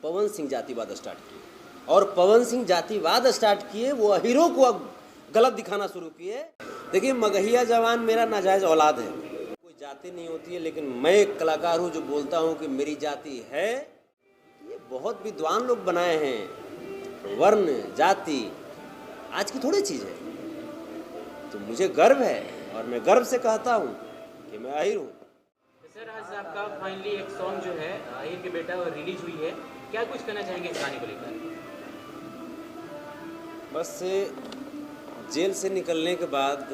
पवन सिंह जातिवाद स्टार्ट किए, और पवन सिंह जातिवाद स्टार्ट किए, वो अहीरों को अब गलत दिखाना शुरू किए। देखिए, मगहिया जवान मेरा नाजायज़ औलाद है, कोई जाति नहीं होती है, लेकिन मैं एक कलाकार हूँ जो बोलता हूँ कि मेरी जाति है। ये बहुत विद्वान लोग बनाए हैं। वर्ण जाति आज की थोड़ी चीज़ है, तो मुझे गर्व है और मैं गर्व से कहता हूँ कि मैं अहीर हूँ। सर, आज आपका फाइनली एक सॉन्ग जो है अहीर के बेटा वो रिलीज हुई है, क्या कुछ कहना चाहेंगे इस गाने को लेकर? बस जेल से निकलने के बाद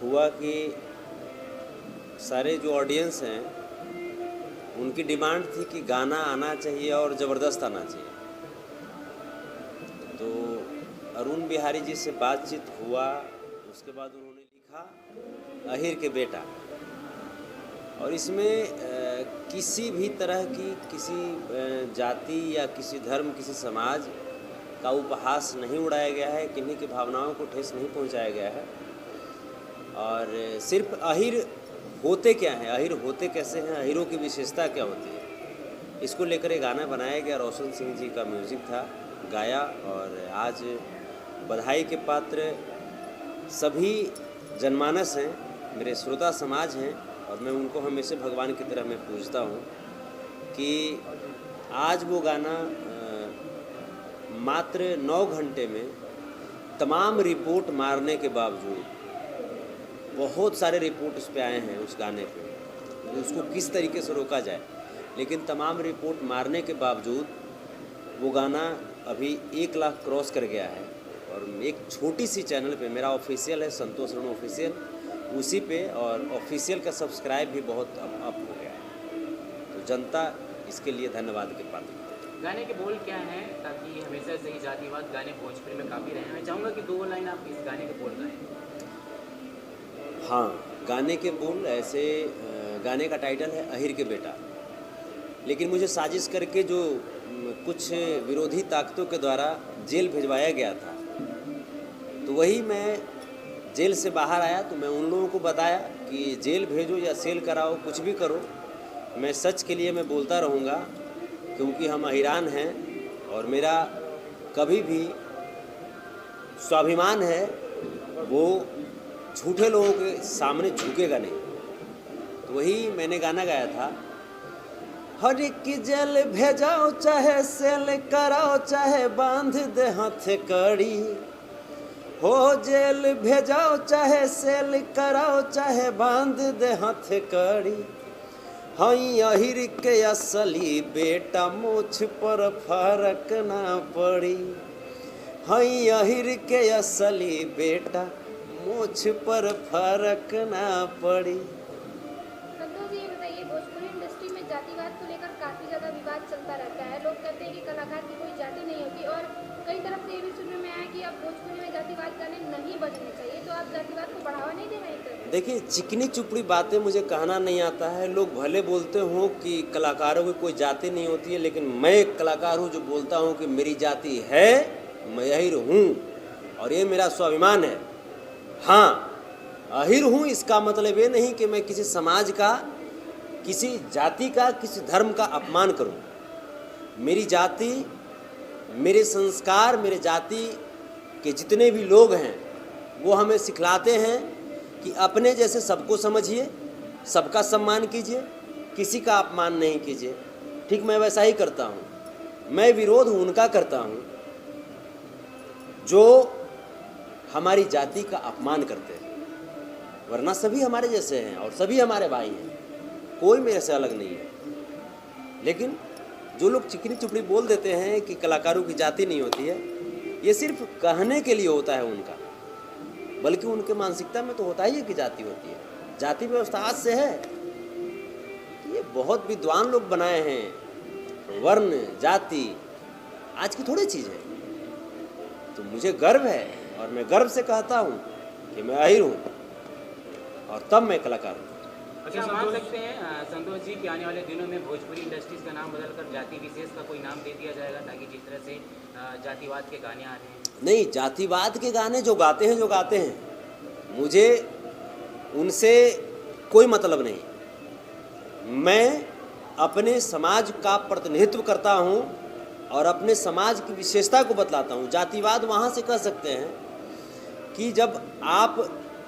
हुआ कि सारे जो ऑडियंस हैं उनकी डिमांड थी कि गाना आना चाहिए और ज़बरदस्त आना चाहिए। तो अरुण बिहारी जी से बातचीत हुआ, उसके बाद उन्होंने लिखा अहीर के बेटा, और इसमें किसी भी तरह की किसी जाति या किसी धर्म, किसी समाज का उपहास नहीं उड़ाया गया है, किन्हीं की भावनाओं को ठेस नहीं पहुंचाया गया है। और सिर्फ अहीर होते क्या हैं, अहीर होते कैसे हैं, अहीरों की विशेषता क्या होती है, इसको लेकर एक गाना बनाया गया। रोशन सिंह जी का म्यूज़िक था, गाया। और आज बधाई के पात्र सभी जनमानस हैं, मेरे श्रोता समाज हैं, और मैं उनको हमेशा भगवान की तरह मैं पूजता हूँ कि आज वो गाना मात्र 9 घंटे में तमाम रिपोर्ट मारने के बावजूद, बहुत सारे रिपोर्ट उस पर आए हैं उस गाने पे, उसको किस तरीके से रोका जाए, लेकिन तमाम रिपोर्ट मारने के बावजूद वो गाना अभी 1 लाख क्रॉस कर गया है। और एक छोटी सी चैनल पे, मेरा ऑफिशियल है संतोष रण ऑफिशियल, उसी पे, और ऑफिशियल का सब्सक्राइब भी बहुत अप हो गया है। तो जनता इसके लिए धन्यवाद के पात्र। गाने के बोल क्या हैं, ताकि हमेशा से ही जातिवाद गाने भोजपुरी में काफ़ी रहे हैं, मैं चाहूँगा कि 2 लाइन आप इस गाने के बोल गाएं। हाँ, गाने के बोल ऐसे, गाने का टाइटल है अहीर के बेटा, लेकिन मुझे साजिश करके जो कुछ विरोधी ताकतों के द्वारा जेल भिजवाया गया था, तो वही मैं जेल से बाहर आया तो मैं उन लोगों को बताया कि जेल भेजो या सेल कराओ, कुछ भी करो, मैं सच के लिए मैं बोलता रहूँगा, क्योंकि हम अहिरान हैं और मेरा कभी भी स्वाभिमान है वो झूठे लोगों के सामने झुकेगा नहीं। तो वही मैंने गाना गाया था, हर की जेल भेजाओ, चाहे सेल कराओ, चाहे बांध दे हाथ कड़ी, हो जेल भेजाओ, चाहे सेल कराओ, चाहे बांध दे हाथ कड़ी, हई अहीर के असली बेटा, मुझ पर फर्क ना पड़ी, हई अहीर के असली बेटा, मुझ पर फर्क ना पड़ी। संतोष जी, ये बताइए, भोजपुरी इंडस्ट्री में जातिवाद को लेकर काफ़ी ज़्यादा विवाद चलता रहता है। लोग कहते हैं कि कलाकार की कोई जाति नहीं होती, और कई तरफ से ये भी सुनने में आया कि अब भोजपुरी में जातिवाद गाने नहीं बजने चाहिए, तो आप जातिवाद को बढ़ावा नहीं दे रहे हैं? देखिए, चिकनी चुपड़ी बातें मुझे कहना नहीं आता है। लोग भले बोलते हों कि कलाकारों की कोई जाति नहीं होती है, लेकिन मैं एक कलाकार हूँ जो बोलता हूँ कि मेरी जाति है, मैं अहीर हूँ, और ये मेरा स्वाभिमान है। हाँ, अहीर हूँ इसका मतलब ये नहीं कि मैं किसी समाज का, किसी जाति का, किसी धर्म का अपमान करूँ। मेरी जाति, मेरे संस्कार, मेरे जाति के जितने भी लोग हैं वो हमें सिखलाते हैं कि अपने जैसे सबको समझिए, सबका सम्मान कीजिए, किसी का अपमान नहीं कीजिए। ठीक मैं वैसा ही करता हूँ। मैं विरोध उनका करता हूँ जो हमारी जाति का अपमान करते हैं, वरना सभी हमारे जैसे हैं और सभी हमारे भाई हैं, कोई मेरे से अलग नहीं है। लेकिन जो लोग चिकनी चुपड़ी बोल देते हैं कि कलाकारों की जाति नहीं होती है, ये सिर्फ कहने के लिए होता है उनका, बल्कि उनके मानसिकता में तो होता ही है कि जाति होती है। जाति व्यवस्था आज से है, ये बहुत विद्वान लोग बनाए हैं। वर्ण जाति आज की थोड़ी चीज़ है, तो मुझे गर्व है और मैं गर्व से कहता हूँ कि मैं अहीर हूँ, और तब मैं कलाकार हूँ। अच्छा, मान सकते हैं संतोष जी कि आने वाले दिनों में भोजपुरी इंडस्ट्रीज का नाम बदलकर जाति विशेष का कोई नाम दे दिया जाएगा, ताकि जिस तरह से जातिवाद के गाने आ रहे हैं? नहीं, जातिवाद के गाने जो गाते हैं मुझे उनसे कोई मतलब नहीं। मैं अपने समाज का प्रतिनिधित्व करता हूँ और अपने समाज की विशेषता को बतलाता हूँ। जातिवाद वहाँ से कह सकते हैं कि जब आप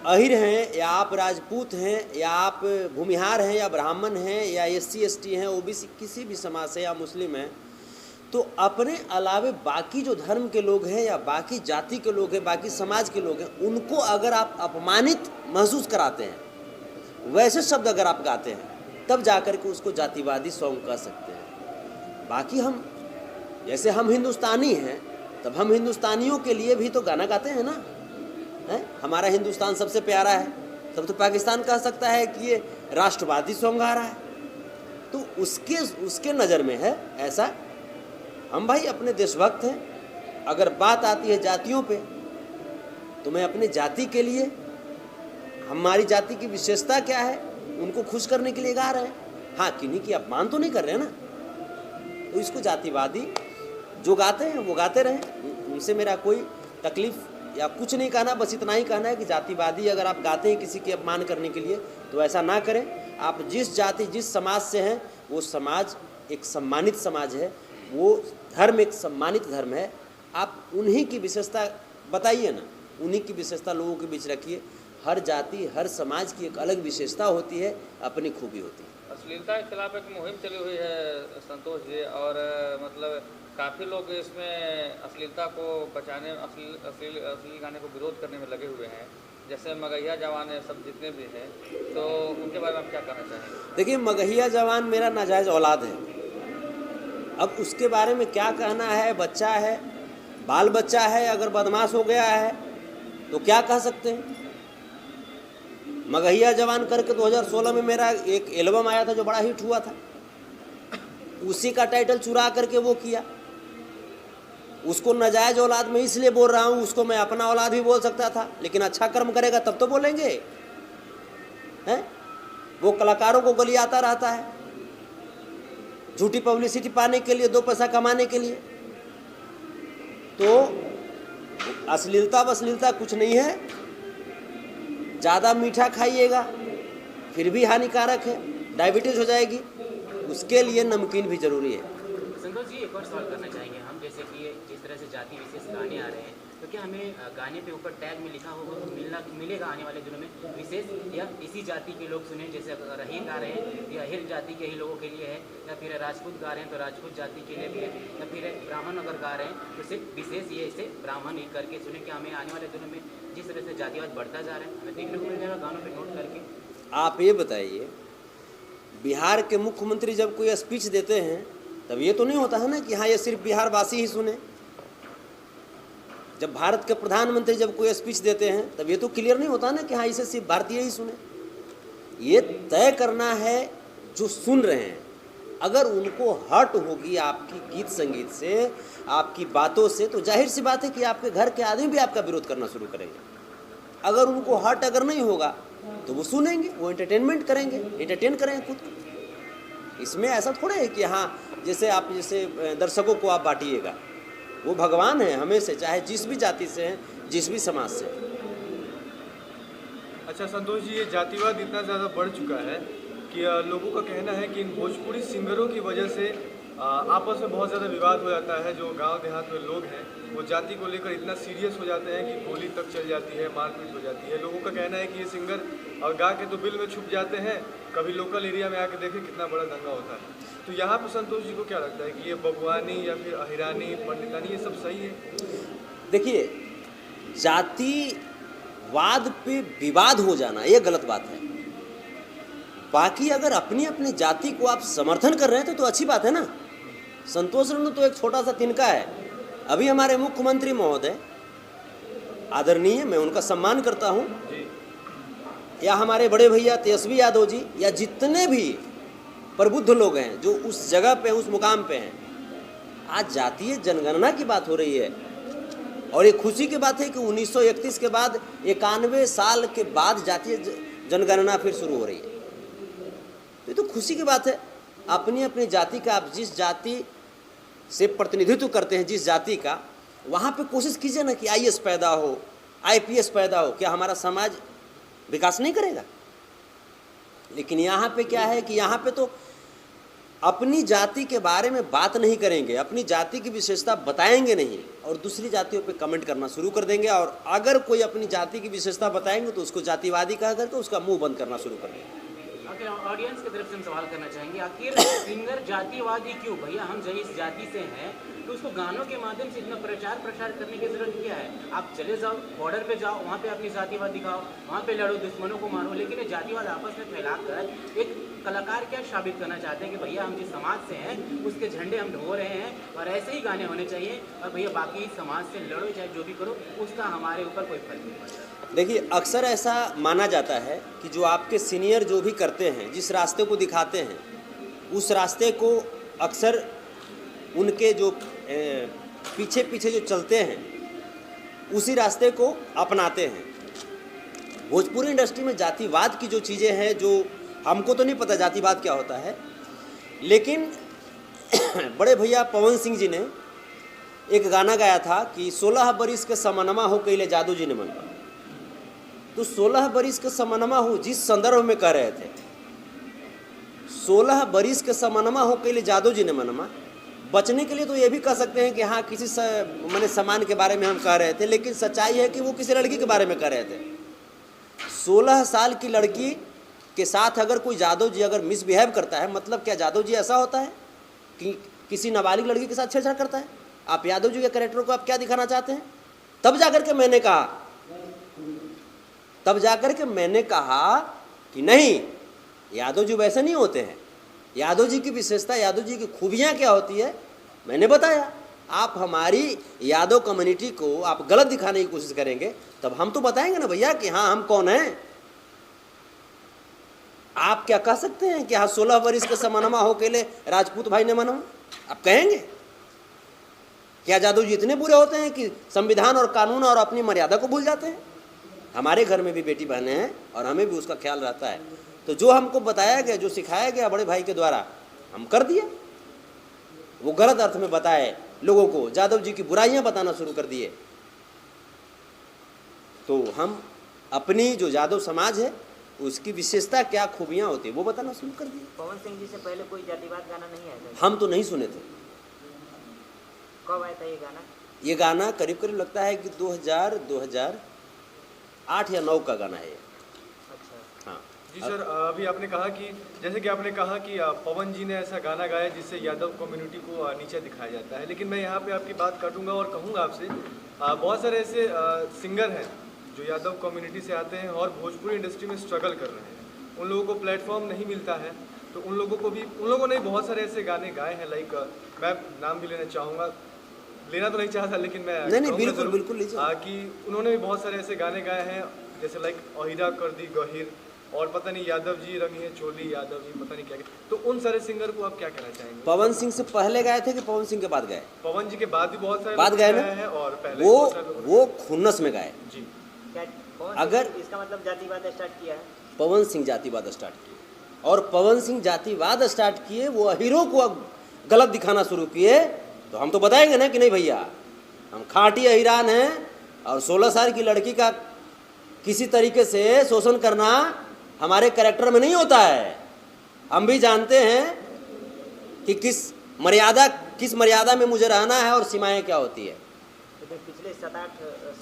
अहिर हैं या आप राजपूत हैं या आप भूमिहार हैं या ब्राह्मण हैं या SC ST हैं, OBC किसी भी समाज से या मुस्लिम हैं, तो अपने अलावे बाकी जो धर्म के लोग हैं या बाकी जाति के लोग हैं, बाकी समाज के लोग हैं, उनको अगर आप अपमानित महसूस कराते हैं, वैसे शब्द अगर आप गाते हैं, तब जाकर के उसको जातिवादी सॉन्ग कह सकते हैं। बाकी हम जैसे हम हिंदुस्तानी हैं, तब हम हिंदुस्तानियों के लिए भी तो गाना गाते हैं ना, है? हमारा हिंदुस्तान सबसे प्यारा है, तब तो पाकिस्तान कह सकता है कि ये राष्ट्रवादी सॉन्ग गा रहा है। तो उसके नज़र में है ऐसा। हम भाई अपने देशभक्त हैं। अगर बात आती है जातियों पे, तो मैं अपनी जाति के लिए, हमारी जाति की विशेषता क्या है, उनको खुश करने के लिए गा रहे हैं। हाँ, किन्हीं की अपमान तो नहीं कर रहे हैं ना। तो इसको जातिवादी जो गाते हैं वो गाते रहें, उनसे मेरा कोई तकलीफ या कुछ नहीं कहना, बस इतना ही कहना है कि जातिवादी अगर आप गाते हैं किसी के अपमान करने के लिए, तो ऐसा ना करें। आप जिस जाति जिस समाज से हैं, वो समाज एक सम्मानित समाज है, वो धर्म एक सम्मानित धर्म है। आप उन्हीं की विशेषता बताइए ना, उन्हीं की विशेषता लोगों के बीच रखिए। हर जाति हर समाज की एक अलग विशेषता होती है, अपनी खूबी होती है। अश्लीलता के खिलाफ एक मुहिम चली हुई है संतोष जी, और मतलब काफ़ी लोग इसमें अश्लीलता को बचाने, अश्लील गाने को विरोध करने में लगे हुए हैं, जैसे मगहिया जवान है, सब जितने भी हैं, तो उनके बारे में आप क्या कहना चाहेंगे? देखिए, मगहिया जवान मेरा नाजायज़ औलाद है। अब उसके बारे में क्या कहना है, बच्चा है, बाल बच्चा है, अगर बदमाश हो गया है तो क्या कह सकते हैं। मगहिया जवान करके 2016 में मेरा एक एल्बम आया था जो बड़ा हिट हुआ था, उसी का टाइटल चुरा करके वो किया। उसको नाजायज औलाद में इसलिए बोल रहा हूँ, उसको मैं अपना औलाद भी बोल सकता था, लेकिन अच्छा कर्म करेगा तब तो बोलेंगे, हैं? वो कलाकारों को गलियाता रहता है झूठी पब्लिसिटी पाने के लिए, 2 पैसा कमाने के लिए। तो अश्लीलता कुछ नहीं है। ज़्यादा मीठा खाइएगा फिर भी हानिकारक है, डायबिटीज़ हो जाएगी, उसके लिए नमकीन भी ज़रूरी है। संतोष जी, एक और सवाल करना चाहेंगे हम, जैसे कि जिस तरह से जाति विशेष गाने आ रहे हैं, तो क्या हमें गाने पे ऊपर टैग में लिखा होगा तो मिलेगा आने वाले दिनों में विशेष, या इसी जाति के लोग सुने, जैसे अगर अहिर गा रहे हैं या अहिर जाति के ही लोगों के लिए है, या फिर राजपूत गा रहे हैं तो राजपूत जाति के लिए भी है, या फिर ब्राह्मण अगर गा रहे हैं तो सिर्फ विशेष ये इसे ब्राह्मण ही करके सुने? क्या हमें आने वाले दिनों में जिस तरह से जातिवाद बढ़ता जा रहा है, हमें देखने को मिल जाएगा गानों पर नोट करके? आप ये बताइए, बिहार के मुख्यमंत्री जब कोई स्पीच देते हैं तब ये तो नहीं होता है ना कि हाँ ये सिर्फ बिहार वासी ही सुने। जब भारत के प्रधानमंत्री जब कोई स्पीच देते हैं तब ये तो क्लियर नहीं होता ना कि हाँ इसे सिर्फ भारतीय ही सुने। ये तय करना है जो सुन रहे हैं, अगर उनको हट होगी आपकी गीत संगीत से, आपकी बातों से, तो जाहिर सी बात है कि आपके घर के आदमी भी आपका विरोध करना शुरू करेंगे। अगर उनको हट अगर नहीं होगा तो वो सुनेंगे, वो एंटरटेनमेंट करेंगे, एंटरटेन करेंगे खुद को। इसमें ऐसा थोड़ा है कि हाँ जैसे दर्शकों को आप बांटिएगा, वो भगवान है हमें से, चाहे जिस भी जाति से हैं, जिस भी समाज से। अच्छा संतोष जी, ये जातिवाद इतना ज़्यादा बढ़ चुका है कि लोगों का कहना है कि इन भोजपुरी सिंगरों की वजह से आपस में बहुत ज़्यादा विवाद हो जाता है। जो गांव देहात में लोग हैं वो जाति को लेकर इतना सीरियस हो जाते हैं कि गोली तक चल जाती है, मारपीट हो जाती है। लोगों का कहना है कि ये सिंगर और गा के तो बिल में छुप जाते हैं, कभी लोकल एरिया में आके देखें कितना बड़ा दंगा होता है। तो यहाँ पर संतोष जी को क्या लगता है कि ये बबुआनी या फिर अहिरानी, पंडितानी, ये सब सही है? देखिए, जातिवाद पे विवाद हो जाना ये गलत बात है। बाकी अगर अपनी अपनी जाति को आप समर्थन कर रहे हैं तो अच्छी बात है ना। संतोष रंग तो एक छोटा सा तिनका है। अभी हमारे मुख्यमंत्री महोदय आदरणीय, मैं उनका सम्मान करता हूँ, या हमारे बड़े भैया तेजस्वी यादव जी, या जितने भी प्रबुद्ध लोग हैं जो उस जगह पे उस मुकाम पे हैं, आज जातीय जनगणना की बात हो रही है। और ये खुशी की बात है कि 1931 के बाद 91 साल के बाद जातीय जनगणना फिर शुरू हो रही है। तो ये तो खुशी की बात है। अपनी अपनी जाति का, आप जिस जाति से प्रतिनिधित्व करते हैं, जिस जाति का, वहाँ पे कोशिश कीजिए ना कि IAS पैदा हो, IPS पैदा हो। क्या हमारा समाज विकास नहीं करेगा? लेकिन यहाँ पे क्या है कि यहाँ पे तो अपनी जाति के बारे में बात नहीं करेंगे, अपनी जाति की विशेषता बताएंगे नहीं और दूसरी जातियों पे कमेंट करना शुरू कर देंगे। और अगर कोई अपनी जाति की विशेषता बताएंगे तो उसको जातिवादी कह करके उसका मुंह बंद करना शुरू कर देंगे। आखिर ऑडियंस की तरफ से हम सवाल करना चाहेंगे, आखिर सिंगर जातिवादी क्यों? भैया हम जिस जाति से हैं तो उसको गानों के माध्यम से इतना प्रचार करने की जरूरत क्या है? आप चले जाओ, बॉर्डर पे जाओ, वहाँ पे अपनी जातिवाद दिखाओ, वहाँ पे लड़ो, दुश्मनों को मारो, लेकिन ये जातिवाद आपस में फैलाकर एक कलाकार क्या साबित करना चाहते हैं कि भैया हम जिस समाज से हैं उसके झंडे हम ढो रहे हैं और ऐसे ही गाने होने चाहिए और भैया बाकी समाज से लड़ो चाहे जो भी करो उसका हमारे ऊपर कोई फर्क नहीं पड़ता। देखिए, अक्सर ऐसा माना जाता है कि जो आपके सीनियर जो भी करते हैं, जिस रास्ते को दिखाते हैं, उस रास्ते को अक्सर उनके जो पीछे पीछे जो चलते हैं उसी रास्ते को अपनाते हैं। भोजपुरी इंडस्ट्री में जातिवाद की जो चीज़ें हैं, जो हमको तो नहीं पता जातिवाद क्या होता है, लेकिन बड़े भैया पवन सिंह जी ने एक गाना गाया था कि 16 बरिस के समनमा हो कैले जादू जी ने मनवा। तो 16 बरिस के समनमा हो जिस संदर्भ में कह रहे थे, 16 बरिस के समनमा हो कैले जादू जी ने मनमा, बचने के लिए तो ये भी कह सकते हैं कि हाँ किसी माने सामान के बारे में हम कह रहे थे, लेकिन सच्चाई है कि वो किसी लड़की के बारे में कह रहे थे। 16 साल की लड़की के साथ अगर कोई जादव जी अगर मिसबिहेव करता है, मतलब क्या जादव जी ऐसा होता है कि किसी नाबालिग लड़की के साथ छेड़छाड़ करता है? आप यादव जी के कैरेक्टर को आप क्या दिखाना चाहते हैं? तब जाकर के मैंने कहा कि नहीं, यादव जी वैसे नहीं होते हैं। यादव जी की विशेषता, यादव जी की खूबियाँ क्या होती है, मैंने बताया। आप हमारी यादव कम्युनिटी को आप गलत दिखाने की कोशिश करेंगे तब हम तो बताएंगे ना भैया कि हाँ हम कौन हैं। आप क्या कह सकते हैं कि हाँ 16 वर्ष के समानमा हो के लिए राजपूत भाई ने मना? आप कहेंगे क्या यादव जी इतने बुरे होते हैं कि संविधान और कानून और अपनी मर्यादा को भूल जाते हैं? हमारे घर में भी बेटी बहनें हैं और हमें भी उसका ख्याल रहता है। तो जो हमको बताया गया, जो सिखाया गया बड़े भाई के द्वारा, हम कर दिए। वो गलत अर्थ में बताए लोगों को, यादव जी की बुराइयां बताना शुरू कर दिए। तो हम अपनी जो यादव समाज है उसकी विशेषता क्या खूबियां होती है वो बताना शुरू कर दिए। पवन सिंह जी से पहले कोई जातिवाद गाना नहीं आया था? हम तो नहीं सुने थे। कब आया था ये गाना? ये गाना करीब करीब लगता है कि 2008 या 9 का गाना है। अच्छा। हाँ जी सर, अभी आपने कहा कि जैसे कि आपने कहा कि पवन जी ने ऐसा गाना गाया जिससे यादव कम्युनिटी को नीचे दिखाया जाता है, लेकिन मैं यहाँ पे आपकी बात काटूंगा और कहूँगा आपसे, बहुत सारे ऐसे सिंगर हैं जो यादव कम्युनिटी से आते हैं और भोजपुरी इंडस्ट्री में स्ट्रगल कर रहे हैं। उन लोगों को प्लेटफॉर्म नहीं मिलता है, तो उन लोगों ने बहुत सारे ऐसे गाने गाए हैं। लाइक मैं नाम भी लेना चाहूँगा, लेना तो नहीं चाहता लेकिन मैं नहीं बिल्कुल बिल्कुल लीजिए कि उन्होंने भी बहुत सारे ऐसे गाने गाए हैं जैसे लाइक अहिरा कर दी गहिर और पता नहीं यादव जी रंगी है चोली, यादव जी पता नहीं क्या। तो उन सारे सिंगर को आप क्या कहना चाहेंगे? पवन सिंह से पहले गाए थे कि पवन सिंह के बाद गाए? पवन जी के बाद भी बहुत सारे बाद गाए ना हैं और पहले वो खुन्नस में गाए। जी, क्या अगर इसका मतलब जातिवाद स्टार्ट किया है? पवन सिंह जातिवाद स्टार्ट किए और पवन सिंह जातिवाद स्टार्ट किए, वो हीरो को गलत दिखाना शुरू किए, तो हम तो बताएंगे ना कि नहीं भैया हम खाटी अहिरान हैं और 16 साल की लड़की का किसी तरीके से शोषण करना हमारे कैरेक्टर में नहीं होता है। हम भी जानते हैं कि किस मर्यादा में मुझे रहना है और सीमाएं क्या होती है। लेकिन पिछले 7-8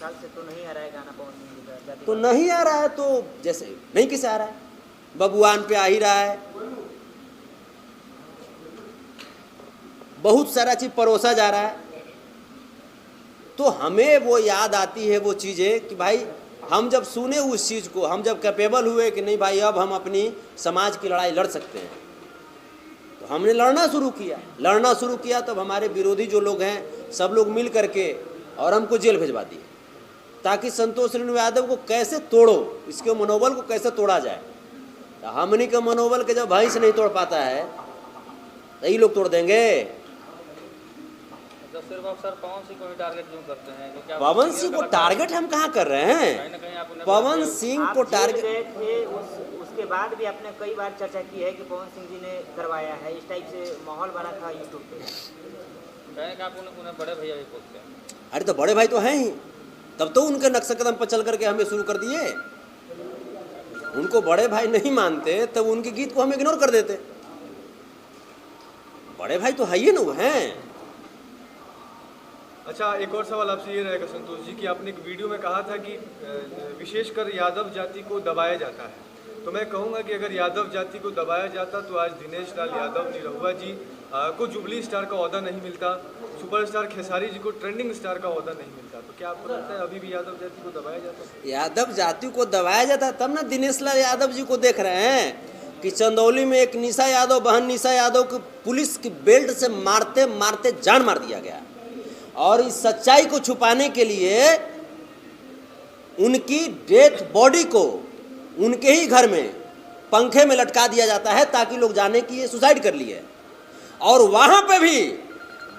साल से तो नहीं आ रहा है गाना पवन सिंह जी का जातिवाद। तो नहीं आ रहा है तो जैसे नहीं किसे आ रहा है, बबुआन पे आ ही रहा है, बहुत सारा चीज परोसा जा रहा है। तो हमें वो याद आती है वो चीज़ें कि भाई हम जब सुने उस चीज़ को, हम जब कैपेबल हुए कि नहीं भाई अब हम अपनी समाज की लड़ाई लड़ सकते हैं, तो हमने लड़ना शुरू किया। तब हमारे विरोधी जो लोग हैं सब लोग मिल करके और हमको जेल भिजवा दिए, ताकि संतोष रेणु यादव को कैसे तोड़ो, इसके मनोबल को कैसे तोड़ा जाए। तो हमनी के मनोबल के जब भाई से नहीं तोड़ पाता है तो ये लोग तोड़ देंगे। तो सिर्फ आप सर पवन सिंह को ही टारगेट क्यों करते हैं? क्योंकि आप पवन सिंह को टारगेट हम कहाँ कर रहे कहीं हैं? ना कहीं आप उन्हें पवन सिंह आप को जेल टारगेट गए थे, उसके बाद भी आपने कई बार चर्चा की है कि पवन सिंह जी ने करवाया है, इस टाइप से माहौल बना था यूट्यूब पे। कहें कि आप उन्हें बड़े भैया भी बोलते हैं। अरे तो बड़े भाई तो हैं ही, तब तो उनके नक्शे कदम पर चल करके हमें शुरू कर दिए। उनको बड़े भाई नहीं मानते तब उनके गीत को हम इग्नोर कर देते। बड़े भाई तो है ही ना, वो हैं। अच्छा, एक और सवाल आपसे ये रहेगा संतोष जी कि आपने एक वीडियो में कहा था कि विशेषकर यादव जाति को दबाया जाता है, तो मैं कहूँगा कि अगर यादव जाति को दबाया जाता तो आज दिनेश लाल यादव निरहुआ जी को जुबली स्टार का ओहदा नहीं मिलता, सुपरस्टार खेसारी जी को ट्रेंडिंग स्टार का ओहदा नहीं मिलता। तो क्या आपको लगता है अभी भी यादव जाति को दबाया जाता है? यादव जाति को दबाया जाता है तब ना दिनेश लाल यादव जी को देख रहे हैं कि चंदौली में एक निशा यादव, बहन निशा यादव को पुलिस की बेल्ट से मारते मारते जान मार दिया गया, और इस सच्चाई को छुपाने के लिए उनकी डेथ बॉडी को उनके ही घर में पंखे में लटका दिया जाता है ताकि लोग जाने कि ये सुसाइड कर लिए। और वहां पे भी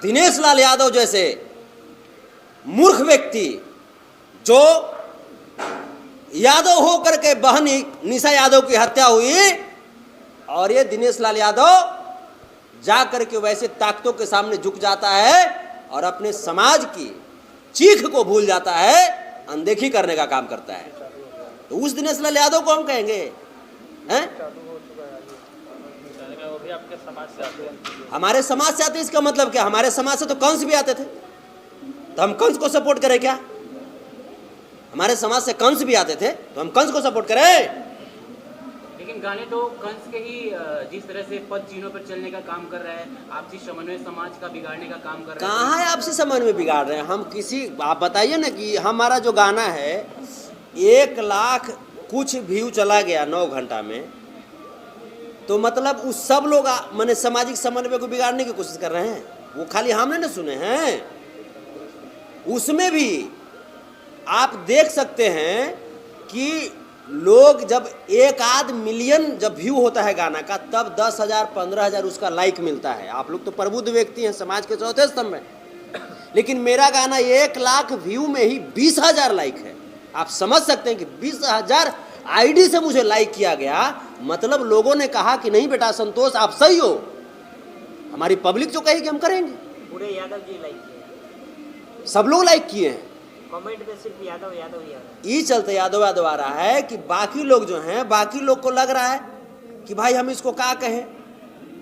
दिनेश लाल यादव जैसे मूर्ख व्यक्ति जो यादव होकर के बहन निशा यादव की हत्या हुई, और ये दिनेश लाल यादव जा करके वैसे ताकतों के सामने झुक जाता है और अपने समाज की चीख को भूल जाता है, अनदेखी करने का काम करता है। तो उस दिनेश लाल यादव को हम कहेंगे हैं? वो भी आपके समाज से आते हैं। हमारे समाज से आते, इसका मतलब क्या? हमारे समाज से तो कंस भी आते थे, तो हम कंस को सपोर्ट करें क्या? हमारे समाज से कंस भी आते थे तो हम कंस को सपोर्ट करें? लेकिन गाने तो कंस के ही जिस तरह से पद चिन्हों पर चलने का काम कर रहा है, आपसी समन्वय समाज का बिगाड़ने का काम कर रहा है। कहाँ है आपसी समन्वय बिगाड़ रहे हैं हम? किसी आप बताइए ना कि हमारा जो गाना है 1 लाख कुछ व्यू चला गया 9 घंटा में, तो मतलब उस सब लोग माने सामाजिक समन्वय को बिगाड़ने की कोशिश कर रहे हैं। वो खाली हमने ना सुने हैं, उसमें भी आप देख सकते हैं कि लोग जब 1 मिलियन जब व्यू होता है गाना का, तब 10,000 15,000 उसका लाइक मिलता है। आप लोग तो प्रबुद्ध व्यक्ति हैं, समाज के चौथे स्तंभ में, लेकिन मेरा गाना 1 लाख व्यू में ही 20,000 लाइक है। आप समझ सकते हैं कि 20,000 आईडी से मुझे लाइक किया गया, मतलब लोगों ने कहा कि नहीं बेटा संतोष आप सही हो। हमारी पब्लिक जो कहेगी हम करेंगे। पूरे यादव जी लाइक किए, सब लोग लाइक किए हैं, कमेंट में सिर्फ यादव यादव यादव। ये चलते यादव यादव आ रहा है कि बाकी लोग जो हैं, बाकी लोग को लग रहा है कि भाई हम इसको क्या कहें,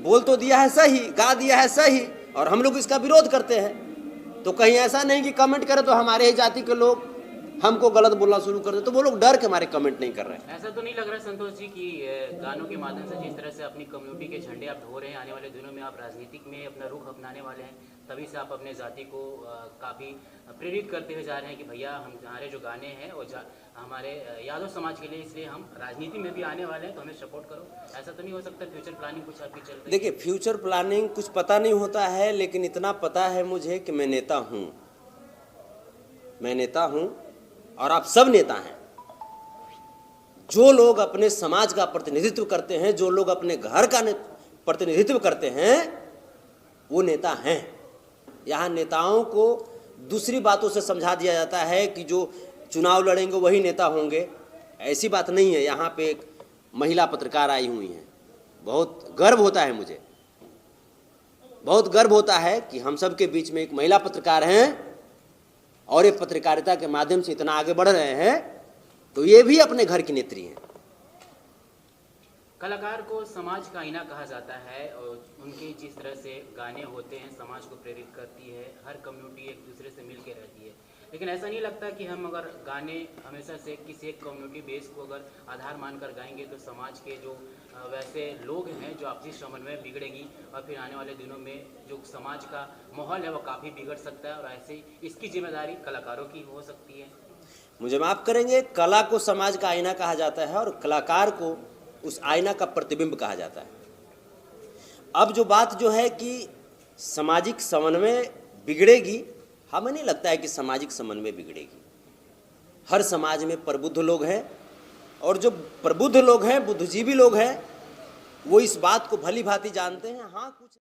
बोल तो दिया है सही, गा दिया है सही, और हम लोग इसका विरोध करते हैं। तो कहीं ऐसा नहीं कि कमेंट करें तो हमारे ही जाति के लोग हमको गलत बोलना शुरू कर दे, तो वो लोग डर के हमारे कमेंट नहीं कर रहे हैं। ऐसा तो नहीं लग रहा संतोष जी कि गानों के माध्यम से जिस तरह से अपनी कम्युनिटी के झंडे आप ढो रहे हैं, आने वाले दिनों में आप राजनीतिक में अपना रुख अपनाने वाले हैं, तभी से आप अपने जाति को काफ़ी प्रेरित करते हुए जा रहे हैं कि भैया हमारे जो गाने हैं वो हमारे यादव समाज के लिए, इसलिए हम राजनीति में भी आने वाले हैं, तो हमें सपोर्ट करो। ऐसा तो नहीं हो सकता फ्यूचर प्लानिंग कुछ आपकी चल रही है? देखिए, फ्यूचर प्लानिंग कुछ पता नहीं होता है, लेकिन इतना पता है मुझे कि मैं नेता हूँ, मैं नेता हूँ और आप सब नेता हैं। जो लोग अपने समाज का प्रतिनिधित्व करते हैं, जो लोग अपने घर का प्रतिनिधित्व करते हैं, वो नेता हैं। यहाँ नेताओं को दूसरी बातों से समझा दिया जाता है कि जो चुनाव लड़ेंगे वही नेता होंगे। ऐसी बात नहीं है। यहाँ पे एक महिला पत्रकार आई हुई हैं, बहुत गर्व होता है मुझे, बहुत गर्व होता है कि हम सब के बीच में एक महिला पत्रकार हैं और ये पत्रकारिता के माध्यम से इतना आगे बढ़ रहे हैं, तो ये भी अपने घर की नेत्री हैं। कलाकार को समाज का आईना कहा जाता है, और उनके जिस तरह से गाने होते हैं समाज को प्रेरित करती है, हर कम्युनिटी एक दूसरे से मिल के रहती है। लेकिन ऐसा नहीं लगता कि हम अगर गाने हमेशा से किसी एक कम्युनिटी बेस को अगर आधार मानकर गाएंगे तो समाज के जो वैसे लोग हैं, जो आपसी समन्वय बिगड़ेगी, और फिर आने वाले दिनों में जो समाज का माहौल है वो काफ़ी बिगड़ सकता है, और ऐसे ही इसकी जिम्मेदारी कलाकारों की हो सकती है। मुझे माफ़ करेंगे, कला को समाज का आईना कहा जाता है और कलाकार को उस आईना का प्रतिबिंब कहा जाता है। अब जो बात जो है कि सामाजिक समन्वय बिगड़ेगी, हमें नहीं लगता है कि सामाजिक समन्वय बिगड़ेगी। हर समाज में प्रबुद्ध लोग हैं, और जो प्रबुद्ध लोग हैं, बुद्धिजीवी लोग हैं, वो इस बात को भली भांति जानते हैं। हाँ, कुछ